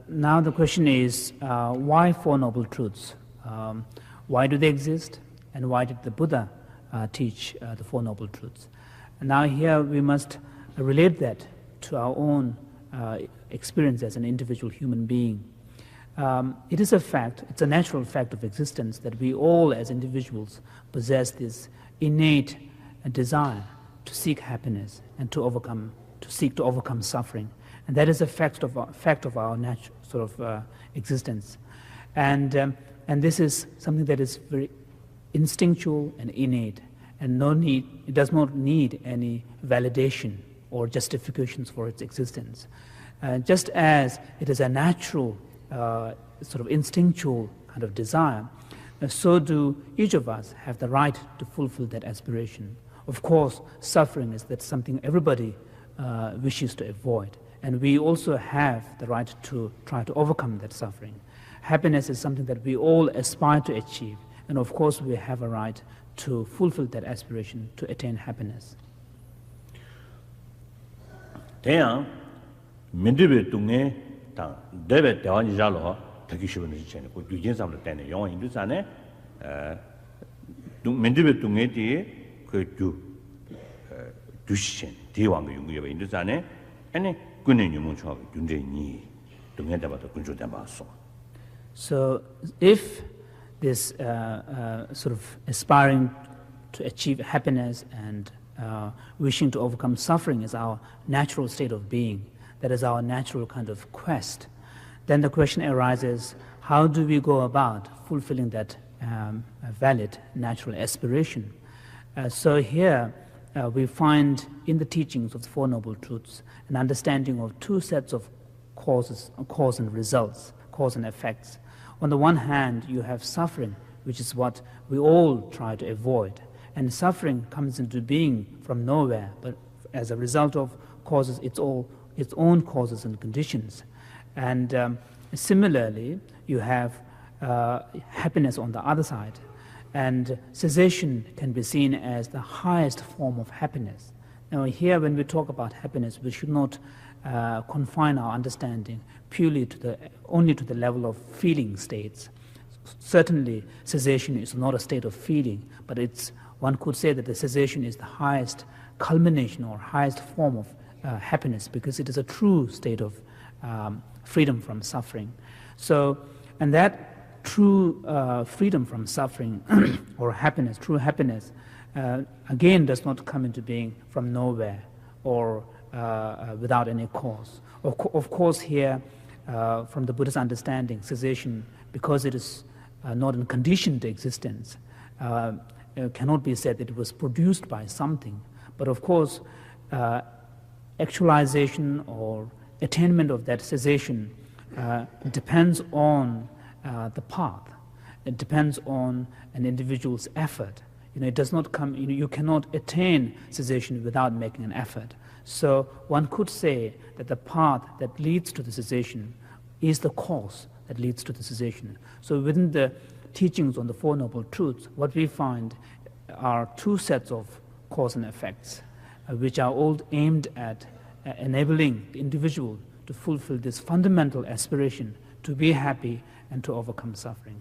Now the question is, why Four Noble Truths? Why do they exist? And why did the Buddha teach the Four Noble Truths? And now here we must relate that to our own experience as an individual human being. It is a fact, it's a natural fact of existence that we all as individuals possess this innate desire to seek happiness and to seek to overcome suffering. And that is a fact of our natural sort of existence. And this is something that is very instinctual and innate, and it does not need any validation or justifications for its existence. Just as it is a natural, sort of instinctual kind of desire, so do each of us have the right to fulfill that aspiration. Of course, suffering is that something everybody wishes to avoid, and we also have the right to try to overcome that suffering. Happiness is something that we all aspire to achieve, and of course we have a right to fulfill that aspiration to attain happiness. 대양 민드베 동네 당 데베 대원이 잘로 대기시원을 지체네 그 유진삼을 때네 영원 인도산에 민드베 동네디 그두 두시신 대왕의 용기에 인도산에 아니 군의 유문초하고 윤재니 동네다바도 군조된 바소. So if this sort of aspiring to achieve happiness and wishing to overcome suffering is our natural state of being, that is our natural kind of quest, then the question arises, how do we go about fulfilling that valid natural aspiration? So here we find in the teachings of the Four Noble Truths an understanding of two sets of cause and results, cause and effects. On the one hand, you have suffering, which is what we all try to avoid. And suffering comes into being from nowhere, but as a result of causes its own causes and conditions. And similarly, you have happiness on the other side. And cessation can be seen as the highest form of happiness. Now here, when we talk about happiness, we should not confine our understanding purely only to the level of feeling states. Certainly, cessation is not a state of feeling, but one could say that the cessation is the highest culmination or highest form of happiness, because it is a true state of freedom from suffering. So, and that true freedom from suffering or happiness, true happiness, again does not come into being from nowhere or without any cause. Of course, here, from the Buddha's understanding, cessation, because it is not in conditioned existence, cannot be said that it was produced by something. But of course, actualization or attainment of that cessation depends on the path. It depends on an individual's effort. It does not come. You cannot attain cessation without making an effort. So one could say that the path that leads to the cessation is the cause that leads to the cessation. So within the teachings on the Four Noble Truths, what we find are two sets of cause and effects, which are all aimed at enabling the individual to fulfill this fundamental aspiration to be happy and to overcome suffering.